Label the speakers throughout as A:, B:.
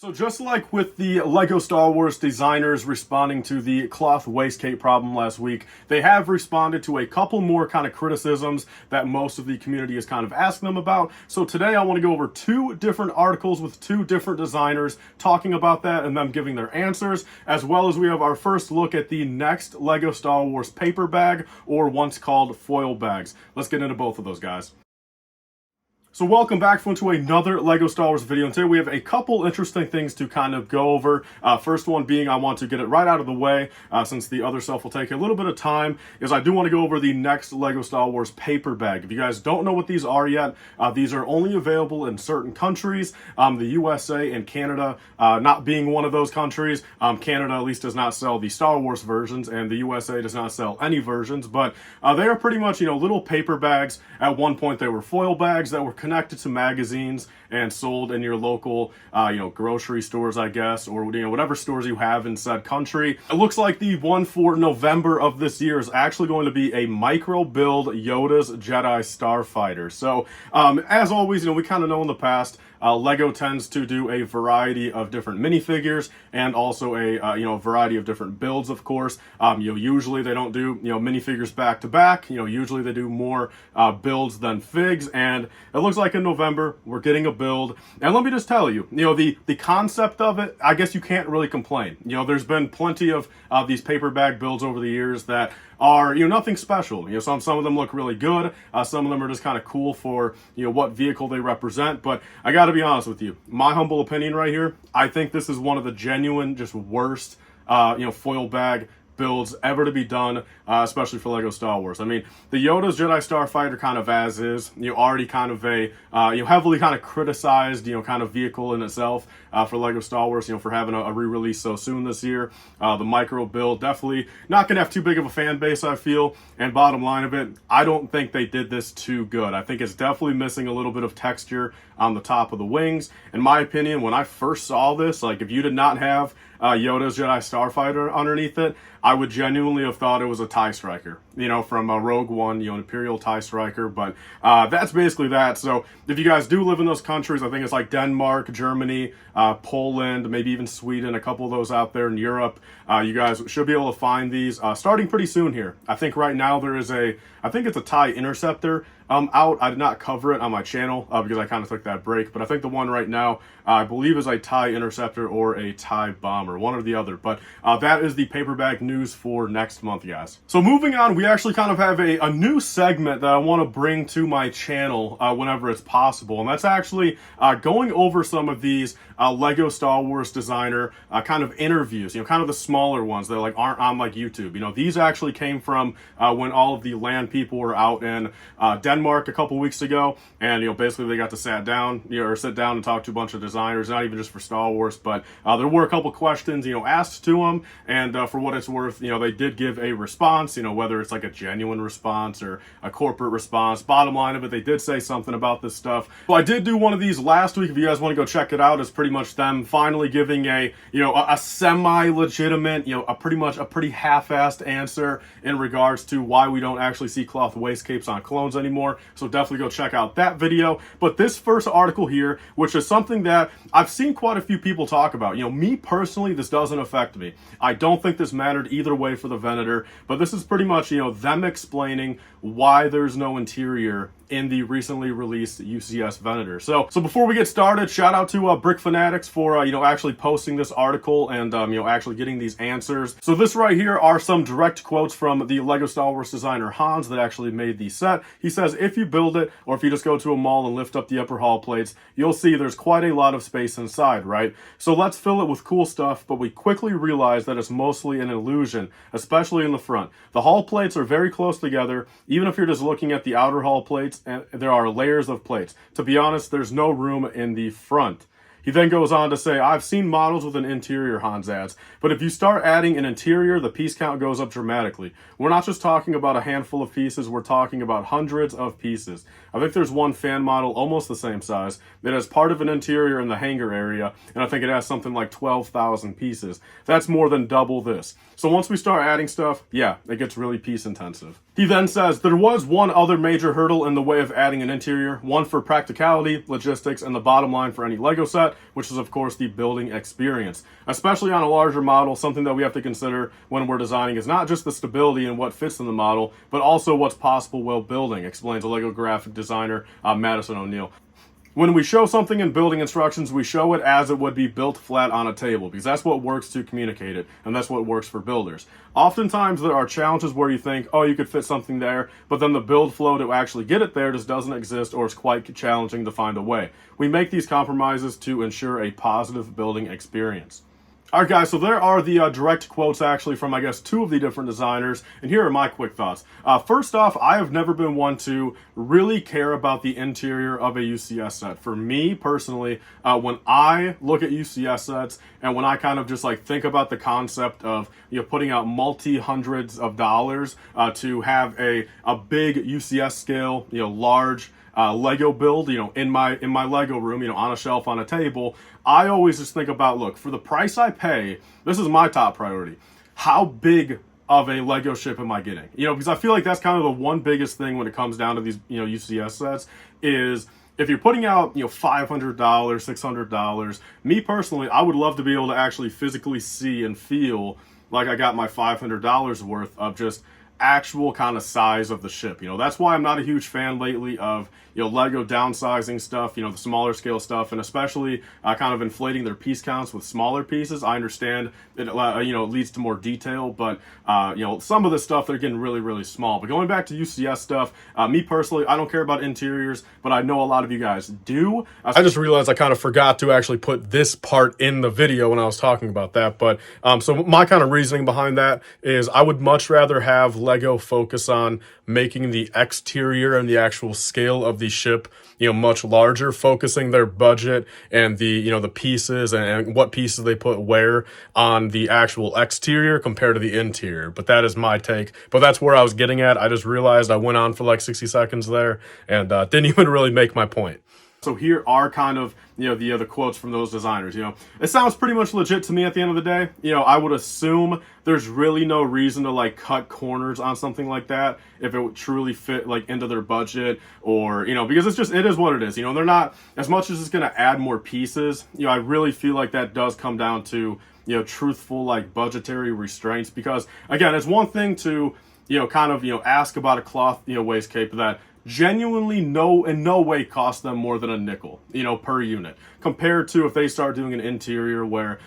A: So just like with the LEGO Star Wars designers responding to the cloth waistcape problem last week, they have responded to a couple more kind of criticisms that most of the community is kind of asking them about. So today I want to go over two different articles with two different designers talking about that and them giving their answers, as well as we have our first look at the next LEGO Star Wars paper bag, or once called foil bags. Let's get into both of those, guys. So welcome back to another LEGO Star Wars video, and today we have a couple interesting things to kind of go over. First one being, I want to get it right out of the way, since the other stuff will take a little bit of time, is I do want to go over the next LEGO Star Wars paper bag. If you guys don't know what these are yet, these are only available in certain countries, the USA and Canada not being one of those countries. Canada at least does not sell the Star Wars versions, and the USA does not sell any versions, but they are pretty much, little paper bags. At one point they were foil bags that were connected to magazines and sold in your local, grocery stores, I guess, or whatever stores you have in said country. It looks like the one for November of this year is actually going to be a micro build Yoda's Jedi Starfighter. So, as always, we kind of know in the past, LEGO tends to do a variety of different minifigures and also a variety of different builds, of course. Usually they don't do minifigures back to back. Usually they do more builds than figs, and it looks like in November we're getting a build. And let me just tell you, the concept of it, I guess you can't really complain. There's been plenty of these paper bag builds over the years that are nothing special. Some of them look really good. Some of them are just kind of cool for what vehicle they represent. But I got to be honest with you, my humble opinion right here, I think this is one of the genuine, just worst foil bag builds ever to be done, especially for LEGO Star Wars. I mean, the Yoda's Jedi Starfighter kind of as is, already kind of a, heavily kind of criticized, kind of vehicle in itself for LEGO Star Wars, for having a re-release so soon this year. The micro build, definitely not going to have too big of a fan base, I feel. And bottom line of it, I don't think they did this too good. I think it's definitely missing a little bit of texture on the top of the wings. In my opinion, when I first saw this, like if you did not have Yoda's Jedi Starfighter underneath it, I would genuinely have thought it was a TIE Striker, from Rogue One, an Imperial TIE Striker, but that's basically that. So if you guys do live in those countries, I think it's like Denmark, Germany, Poland, maybe even Sweden, a couple of those out there in Europe, you guys should be able to find these starting pretty soon here. I think right now there is I think it's a TIE Interceptor out. I did not cover it on my channel because I kind of took that break, but I think the one right now, I believe is a TIE Interceptor or a TIE Bomber, one or the other. But that is the paper bag news for next month, guys. So moving on, we actually kind of have a new segment that I want to bring to my channel whenever it's possible, and that's actually going over some of these LEGO Star Wars designer kind of interviews, kind of the smaller ones that aren't on YouTube. These actually came from when all of the land people were out in Denmark a couple weeks ago, and basically they got to sit down and talk to a bunch of designers, not even just for Star Wars, but there were a couple questions asked to them, and for what it's worth, they did give a response, whether it's like a genuine response or a corporate response. Bottom line of it, they did say something about this stuff. So I did do one of these last week. If you guys want to go check it out, it's pretty much them finally giving a semi-legitimate, a pretty half-assed answer in regards to why we don't actually see cloth waistcapes on clones anymore. So definitely go check out that video. But this first article here, which is something that I've seen quite a few people talk about. Me personally, this doesn't affect me. I don't think this mattered either way for the Venator, but this is pretty much, them explaining why there's no interior in the recently released UCS Venator. So before we get started, shout out to Brick Fanatics for actually posting this article and actually getting these answers. So this right here are some direct quotes from the LEGO Star Wars designer Hans that actually made the set. He says, if you build it, or if you just go to a mall and lift up the upper hull plates, you'll see there's quite a lot of space inside, right? So let's fill it with cool stuff, but we quickly realize that it's mostly an illusion, especially in the front. The hull plates are very close together. Even if you're just looking at the outer hull plates, and there are layers of plates. To be honest, there's no room in the front. He then goes on to say, I've seen models with an interior, Hans adds, but if you start adding an interior, the piece count goes up dramatically. We're not just talking about a handful of pieces, we're talking about hundreds of pieces. I think there's one fan model almost the same size that has part of an interior in the hangar area, and I think it has something like 12,000 pieces. That's more than double this. So once we start adding stuff, yeah, it gets really piece intensive. He then says, there was one other major hurdle in the way of adding an interior, one for practicality, logistics, and the bottom line for any LEGO set. set, which is of course the building experience. Especially on a larger model, something that we have to consider when we're designing is not just the stability and what fits in the model, but also what's possible while building, explains a LEGO graphic designer, Madison O'Neill. When we show something in building instructions, we show it as it would be built flat on a table, because that's what works to communicate it, and that's what works for builders. Oftentimes there are challenges where you think, oh, you could fit something there, but then the build flow to actually get it there just doesn't exist, or it's quite challenging to find a way. We make these compromises to ensure a positive building experience. All right, guys, so there are the direct quotes actually from, I guess, two of the different designers, and here are my quick thoughts. First off, I have never been one to really care about the interior of a UCS set. For me, personally, when I look at UCS sets, and when I kind of just like think about the concept of, putting out multi-hundreds of dollars to have a big UCS scale, large Lego build, in my Lego room, on a shelf, on a table, I always just think about, look, for the price I pay, this is my top priority. How big of a Lego ship am I getting? Because I feel like that's kind of the one biggest thing when it comes down to these, UCS sets is if you're putting out, $500, $600, me personally, I would love to be able to actually physically see and feel like I got my $500 worth of just actual kind of size of the ship. That's why I'm not a huge fan lately of Lego downsizing stuff, the smaller scale stuff, and especially kind of inflating their piece counts with smaller pieces. I understand that it leads to more detail, but some of the stuff they're getting really, really small. But going back to UCS stuff, me personally, I don't care about interiors, but I know a lot of you guys do. I just realized I kind of forgot to actually put this part in the video when I was talking about that. But so my kind of reasoning behind that is I would much rather have Lego focus on making the exterior and the actual scale of the ship much larger, focusing their budget and the pieces and what pieces they put where on the actual exterior compared to the interior. But that is my take. But that's where I was getting at. I just realized I went on for like 60 seconds there and didn't even really make my point. So here are kind of, the quotes from those designers. It sounds pretty much legit to me at the end of the day. I would assume there's really no reason to like cut corners on something like that if it would truly fit like into their budget, or, because it is what it is. They're not, as much as it's going to add more pieces, I really feel like that does come down to, truthful like budgetary restraints, because again, it's one thing to, kind of, ask about a cloth, waist cape that genuinely in no way cost them more than a nickel, per unit, compared to if they start doing an interior where,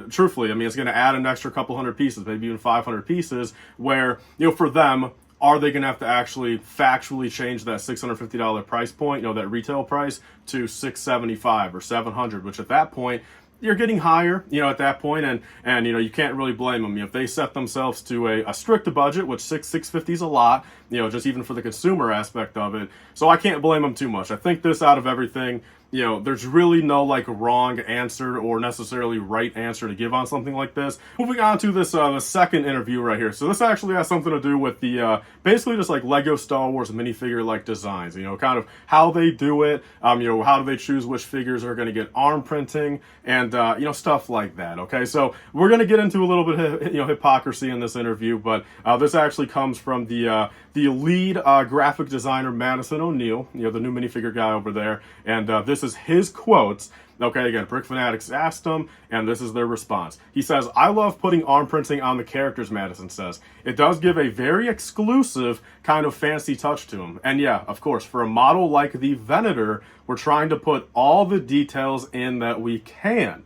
A: truthfully, it's going to add an extra couple hundred pieces, maybe even 500 pieces, where, for them, are they going to have to actually factually change that $650 price point, that retail price, to $675 or $700, which at that point, you're getting higher, at that point, and you can't really blame them. If they set themselves to a strict budget, which $650 is a lot, just even for the consumer aspect of it. So I can't blame them too much. I think this, out of everything, there's really no like wrong answer or necessarily right answer to give on something like this. Moving on to this the second interview right here. So this actually has something to do with the basically just like Lego Star Wars minifigure like designs, kind of how they do it, how do they choose which figures are going to get arm printing, and stuff like that. Okay, so we're going to get into a little bit of hypocrisy in this interview, but this actually comes from the lead graphic designer Madison O'Neill, the new minifigure guy over there, and this is his quotes. Okay, again, Brick Fanatics asked him, and this is their response. He says, "I love putting arm printing on the characters," Madison says. "It does give a very exclusive kind of fancy touch to them." And yeah, of course, for a model like the Venator, we're trying to put all the details in that we can.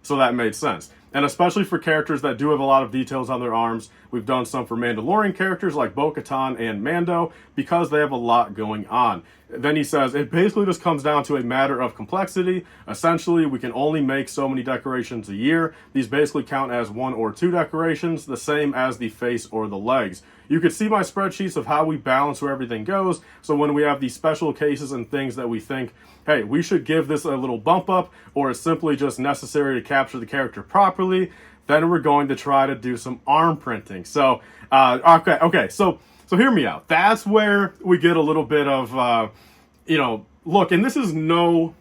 A: So that made sense. And especially for characters that do have a lot of details on their arms, we've done some for Mandalorian characters like Bo-Katan and Mando, because they have a lot going on. Then he says, it basically just comes down to a matter of complexity. Essentially, we can only make so many decorations a year. These basically count as 1 or 2 decorations, the same as the face or the legs. You could see my spreadsheets of how we balance where everything goes. So when we have these special cases and things that we think, hey, we should give this a little bump up, or it's simply just necessary to capture the character properly, then we're going to try to do some arm printing. So, okay, so hear me out. That's where we get a little bit of, look, and this is no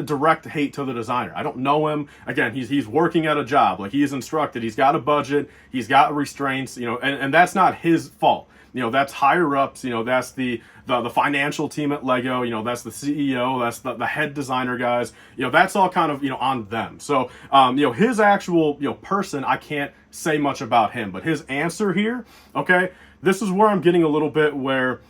A: direct hate to the designer. I don't know him. Again, he's working at a job. Like, he is instructed. He's got a budget. He's got restraints, you know, and that's not his fault. You know, that's higher ups, you know, that's the financial team at Lego, you know, that's the CEO, that's the head designer guys, you know, that's all kind of, you know, on them. So, you know, his actual, you know, person, I can't say much about him, but his answer here, okay, this is where I'm getting a little bit where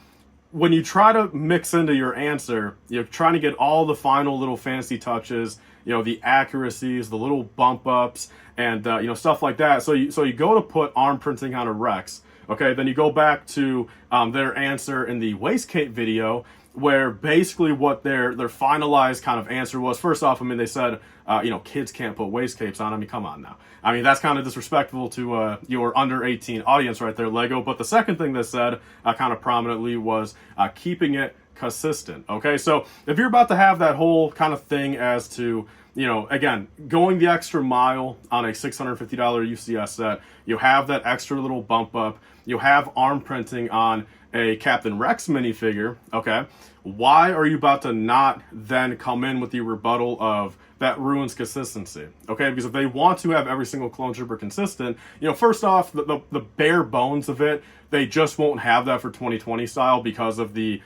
A: when you try to mix into your answer, you're trying to get all the final little fancy touches, you know, the accuracies, the little bump ups, and, you know, stuff like that. So you go to put arm printing on a Rex. Okay, then you go back to their answer in the wastegate video, where basically what their finalized kind of answer was. First off, I mean, they said, you know, kids can't put wastegapes on. I mean, come on now. I mean, that's kind of disrespectful to your under 18 audience right there, Lego. But the second thing they said kind of prominently was keeping it consistent. Okay, so if you're about to have that whole kind of thing as to, you know, again, going the extra mile on a $650 UCS set, you have that extra little bump up, you have arm printing on a Captain Rex minifigure, okay, why are you about to not then come in with the rebuttal of that ruins consistency? Okay, because if they want to have every single clone trooper consistent, you know, first off, the bare bones of it, they just won't have that for 2020 style because of the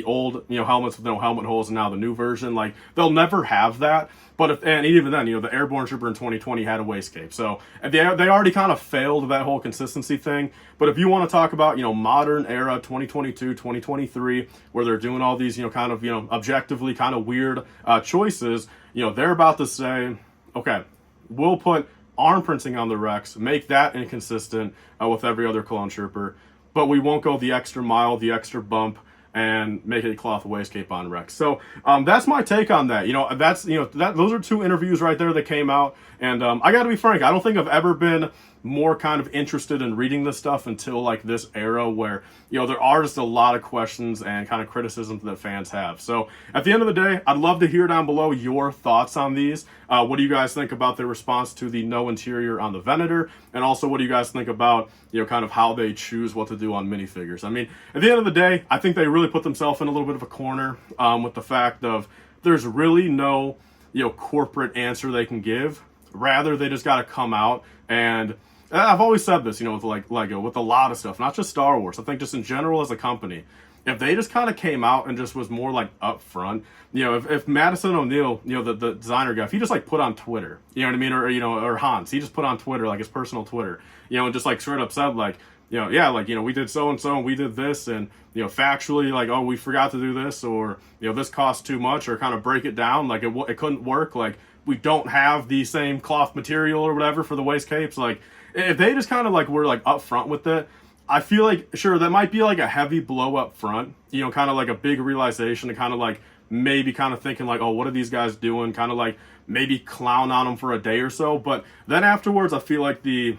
A: old, you know, helmets with no helmet holes, and now the new version, like, they'll never have that. But and even then, you know, the Airborne Trooper in 2020 had a wastecape, so they already kind of failed that whole consistency thing. But if you want to talk about, you know, modern era 2022, 2023, where they're doing all these, you know, kind of, you know, objectively kind of weird choices, you know, they're about to say, okay, we'll put arm printing on the Rex, make that inconsistent with every other clone trooper, but we won't go the extra mile, the extra bump, and make it a cloth wastecape on Rex. So that's my take on that. You know, that's, you know, those are two interviews right there that came out, and I got to be frank, I don't think I've ever been more kind of interested in reading this stuff until like this era, where, you know, there are just a lot of questions and kind of criticisms that fans have. So at the end of the day, I'd love to hear down below your thoughts on these. What do you guys think about their response to the no interior on the Venator? And also, what do you guys think about, you know, kind of how they choose what to do on minifigures? I mean, at the end of the day, I think they really put themselves in a little bit of a corner with the fact of there's really no, you know, corporate answer they can give. Rather, they just got to come out, and I've always said this, you know, with like Lego, with a lot of stuff, not just Star Wars. I think just in general as a company, if they just kind of came out and just was more like upfront, you know, if Madison O'Neill, you know, the designer guy, if he just like put on Twitter, you know what I mean, or, you know, or Hans, he just put on Twitter, like his personal Twitter, you know, and just like straight up said, like, you know, yeah, like, you know, we did so and so, and we did this, and, you know, factually, like, oh, we forgot to do this, or, you know, this costs too much, or kind of break it down, like it couldn't work, like we don't have the same cloth material or whatever for the wastegapes. Like, if they just kind of like were like upfront with it, I feel like, sure, that might be like a heavy blow up front, you know, kind of like a big realization, and kind of like maybe kind of thinking like, oh, what are these guys doing? Kind of like maybe clown on them for a day or so. But then afterwards, I feel like the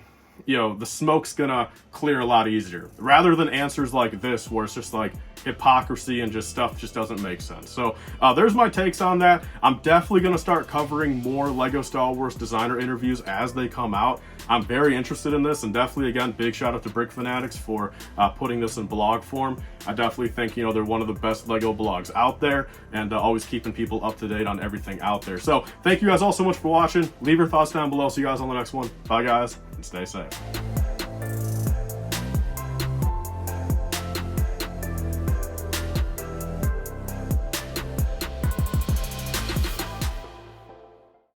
A: smoke's gonna clear a lot easier, rather than answers like this where it's just like hypocrisy and just stuff just doesn't make sense. So there's my takes on that. I'm definitely gonna start covering more Lego Star Wars designer interviews as they come out. I'm very interested in this, and definitely, again, big shout out to Brick Fanatics for putting this in blog form. I definitely think, you know, they're one of the best Lego blogs out there, and always keeping people up to date on everything out there. So thank you guys all so much for watching. Leave your thoughts down below. See you guys on the next one. Bye guys, and stay safe.